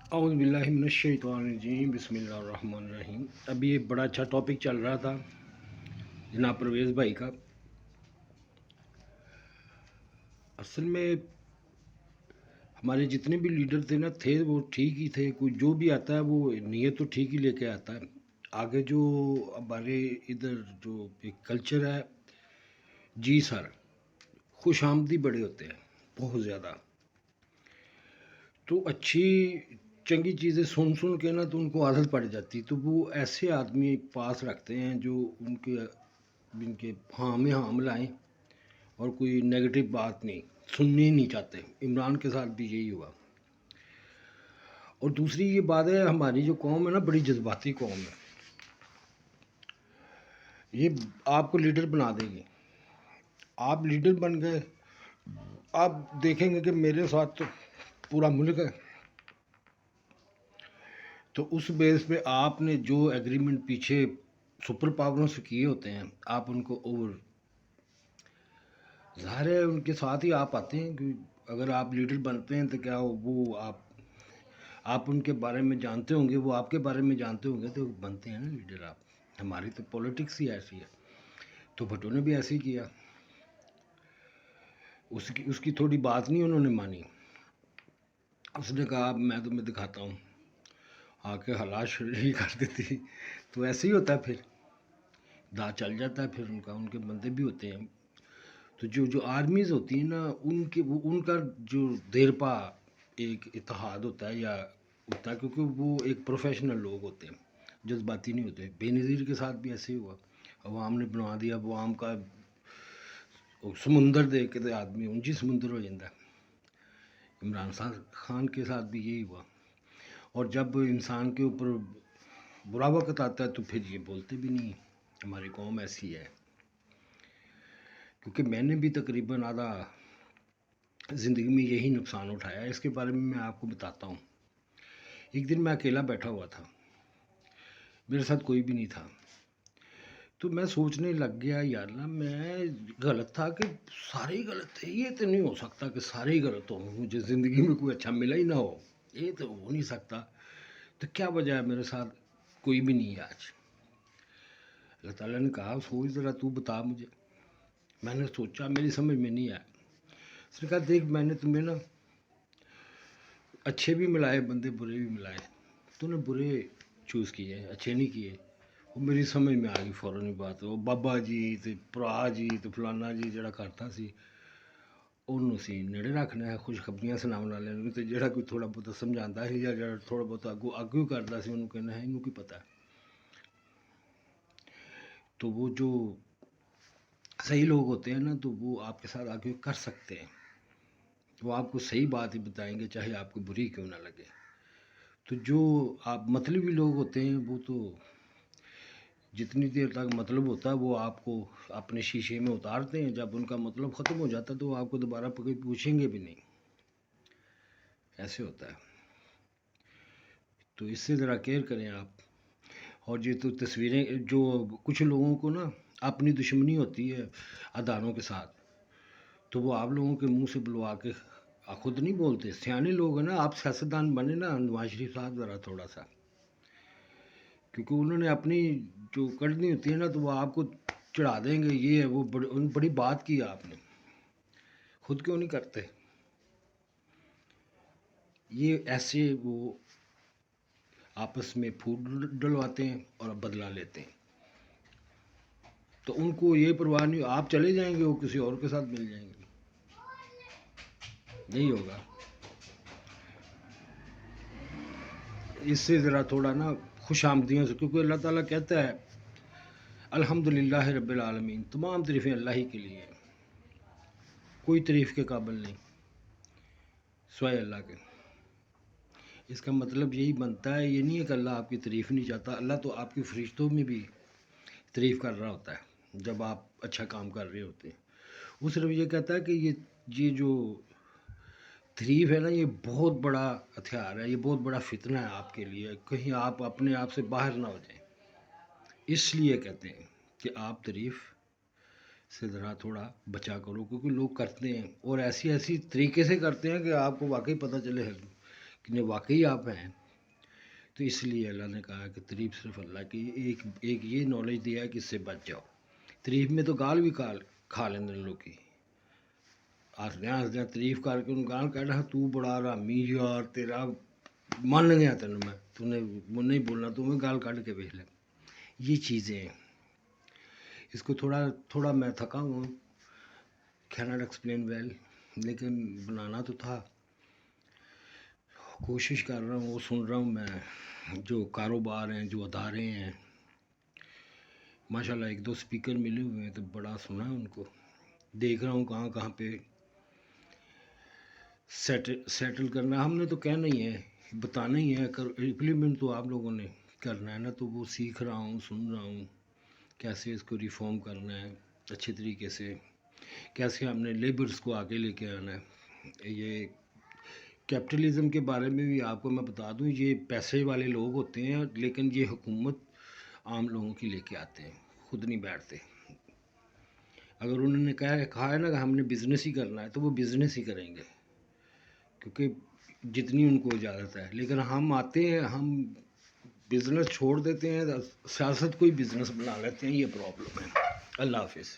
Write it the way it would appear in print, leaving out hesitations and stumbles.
اعوذ باللہ من الشیطان الرجیم بسم اللہ الرحمن الرحیم۔ ابھی ایک بڑا اچھا ٹاپک چل رہا تھا جناب پرویز بھائی کا۔ اصل میں ہمارے جتنے بھی لیڈر تھے نا وہ ٹھیک ہی تھے، کوئی جو بھی آتا ہے وہ نیت تو ٹھیک ہی لے کے آتا ہے۔ آگے جو ہمارے ادھر جو ایک کلچر ہے، جی سر، خوش آمدی بڑے ہوتے ہیں بہت زیادہ، تو اچھی چنگی چیزیں سن کے نا تو ان کو عادت پڑ جاتی، تو وہ ایسے آدمی پاس رکھتے ہیں جو ان کے ہاں میں ہاں ملائیں اور کوئی نیگیٹو بات نہیں سننے ہی نہیں چاہتے۔ عمران کے ساتھ بھی یہی ہوا۔ اور دوسری یہ بات ہے، ہماری جو قوم ہے نا بڑی جذباتی قوم ہے، یہ آپ کو لیڈر بنا دے گی۔ آپ لیڈر بن گئے، آپ دیکھیں گے کہ میرے ساتھ تو پورا ملک ہے، تو اس بیس پہ آپ نے جو ایگریمنٹ پیچھے سپر پاوروں سے کیے ہوتے ہیں آپ ان کو اوور، ظاہر ہے ان کے ساتھ ہی آپ آتے ہیں کہ اگر آپ لیڈر بنتے ہیں تو کیا وہ آپ ان کے بارے میں جانتے ہوں گے، وہ آپ کے بارے میں جانتے ہوں گے، تو بنتے ہیں نا لیڈر آپ۔ ہماری تو پولیٹکس ہی ایسی ہے، تو بھٹو نے بھی ایسے ہی کیا، اس کی تھوڑی بات نہیں انہوں نے مانی، اس نے کہا میں تمہیں دکھاتا ہوں، آ کے حالات شریح کر دیتی، تو ایسے ہی ہوتا ہے، پھر دا چل جاتا ہے، پھر ان کے بندے بھی ہوتے ہیں۔ تو جو آرمیز ہوتی ہیں نا ان کا جو دیرپا ایک اتحاد ہوتا ہے یا ہوتا ہے، کیونکہ وہ ایک پروفیشنل لوگ ہوتے ہیں، جذباتی نہیں ہوتے۔ بے نظیر کے ساتھ بھی ایسے ہی ہوا، عوام نے بنا دیا، عوام کا سمندر دیکھ کے آدمی اونچی سمندر ہو جاتا ہے۔ عمران خان کے ساتھ بھی یہی ہوا، اور جب انسان کے اوپر برا وقت آتا ہے تو پھر یہ بولتے بھی نہیں۔ ہماری قوم ایسی ہے، کیونکہ میں نے بھی تقریباً آدھا زندگی میں یہی نقصان اٹھایا ہے۔ اس کے بارے میں آپ کو بتاتا ہوں۔ ایک دن میں اکیلا بیٹھا ہوا تھا، میرے ساتھ کوئی بھی نہیں تھا، تو میں سوچنے لگ گیا یار نا میں غلط تھا کہ سارے ہی غلط تھے، یہ تو نہیں ہو سکتا کہ سارے ہی غلط ہوں، مجھے زندگی میں کوئی اچھا ملا ہی نہ ہو، یہ تو ہو نہیں سکتا، تو کیا وجہ ہے میرے ساتھ کوئی بھی نہیں ہے آج؟ اللہ تعالیٰ نے کہا سوچ ذرا، تو بتا مجھے۔ میں نے سوچا، میری سمجھ میں نہیں آیا۔ اس نے کہا دیکھ میں نے تمہیں نا اچھے بھی ملائے بندے، برے بھی ملائے، تو نے برے چوز کیے، اچھے نہیں کیے۔ وہ میری سمجھ میں آ گئی فوراً بات، وہ بابا جی تو پرا جی تو فلانا جی جڑا کرتا سی انہوں سی نیڑے رکھنا ہے، خوشخبریاں سناؤن والے تو جڑا کوئی تھوڑا بہت سمجھاتا ہے یا جڑا تھوڑا بہت آگو کرتا سی انہوں کہنا ہے انہوں کی پتہ ہے۔ تو وہ جو صحیح لوگ ہوتے ہیں نا تو وہ آپ کے ساتھ آگے کر سکتے ہیں، وہ آپ کو صحیح بات ہی بتائیں گے چاہے آپ کو بری کیوں نہ لگے۔ تو جو آپ مطلبی لوگ ہوتے ہیں وہ تو جتنی دیر تک مطلب ہوتا ہے وہ آپ کو اپنے شیشے میں اتارتے ہیں، جب ان کا مطلب ختم ہو جاتا ہے تو وہ آپ کو دوبارہ پوچھیں گے بھی نہیں، ایسے ہوتا ہے۔ تو اس سے ذرا کیئر کریں آپ۔ اور یہ تو تصویریں جو کچھ لوگوں کو نا اپنی دشمنی ہوتی ہے اداروں کے ساتھ، تو وہ آپ لوگوں کے منہ سے بلوا کے خود نہیں بولتے، سیانے لوگ ہیں نا، آپ سیاستدان بنے نا، نواز شریف صاحب ذرا تھوڑا سا، کیونکہ انہوں نے اپنی جو کرنی ہوتی ہے نا تو وہ آپ کو چڑھا دیں گے، یہ ہے وہ بڑی بات کی آپ نے، خود کیوں نہیں کرتے؟ یہ ایسے وہ آپس میں پھوٹ ڈلواتے ہیں اور بدلہ لیتے ہیں، تو ان کو یہ پرواہ نہیں، آپ چلے جائیں گے وہ کسی اور کے ساتھ مل جائیں گے، نہیں ہوگا۔ اس سے ذرا تھوڑا نا خوش آمدیوں سے، کیونکہ اللہ تعالیٰ کہتا ہے الحمدللہ رب العالمین، تمام تعریفیں اللہ ہی کے لیے، کوئی تعریف کے قابل نہیں سوائے اللہ کے۔ اس کا مطلب یہی بنتا ہے، یہ نہیں ہے کہ اللہ آپ کی تعریف نہیں چاہتا، اللہ تو آپ کی فرشتوں میں بھی تعریف کر رہا ہوتا ہے جب آپ اچھا کام کر رہے ہوتے ہیں۔ وہ صرف یہ کہتا ہے کہ یہ جو تعریف ہے نا یہ بہت بڑا ہتھیار ہے، یہ بہت بڑا فتنہ ہے آپ کے لیے، کہیں آپ اپنے آپ سے باہر نہ ہو جائیں، اس لیے کہتے ہیں کہ آپ تعریف سے ذرا تھوڑا بچا کرو، کیونکہ لوگ کرتے ہیں اور ایسی طریقے سے کرتے ہیں کہ آپ کو واقعی پتہ چلے کہ واقعی آپ ہیں. تو اس لیے اللہ نے کہا کہ تعریف صرف اللہ کی. ایک یہ نالج دیا ہے کہ اس سے بچ جاؤ. تعریف میں تو گال بھی کھا لیندے لوگ کی ہسدیاں تعریف کر کے انہوں گال کہنا تو بڑا رامی یار تیرا من گیا تینوں میں تو نے نہیں بولنا تو میں گال کھڑ کے ویکھ لے. یہ چیزیں ہیں. اس کو تھوڑا میں تھکا ہوں cannot explain well لیکن بنانا تو تھا. کوشش کر رہا ہوں وہ سن رہا ہوں میں جو کاروبار ہیں جو ادارے ہیں ماشاءاللہ 1-2 سپیکر ملے ہوئے ہیں تو بڑا سنا ہے ان کو. دیکھ رہا ہوں کہاں پہ سیٹل کرنا ہے. ہم نے تو کہنا ہی ہے بتانا ہی ہے امپلیمنٹ تو آپ لوگوں نے کرنا ہے نا. تو وہ سیکھ رہا ہوں سن رہا ہوں کیسے اس کو ریفارم کرنا ہے اچھے طریقے سے. کیسے ہم نے لیبرز کو آگے لے کے آنا ہے. یہ کیپٹلزم کے بارے میں بھی آپ کو میں بتا دوں یہ پیسے والے لوگ ہوتے ہیں لیکن یہ حکومت عام لوگوں کی لے کے آتے ہیں خود نہیں بیٹھتے. اگر انہوں نے کہا ہے نا کہ ہم نے بزنس ہی کرنا ہے تو وہ بزنس ہی کریں گے کیونکہ جتنی ان کو اجازت ہے. لیکن ہم آتے ہیں ہم بزنس چھوڑ دیتے ہیں سیاست کو ہی بزنس بنا لیتے ہیں. یہ پرابلم ہے. اللہ حافظ.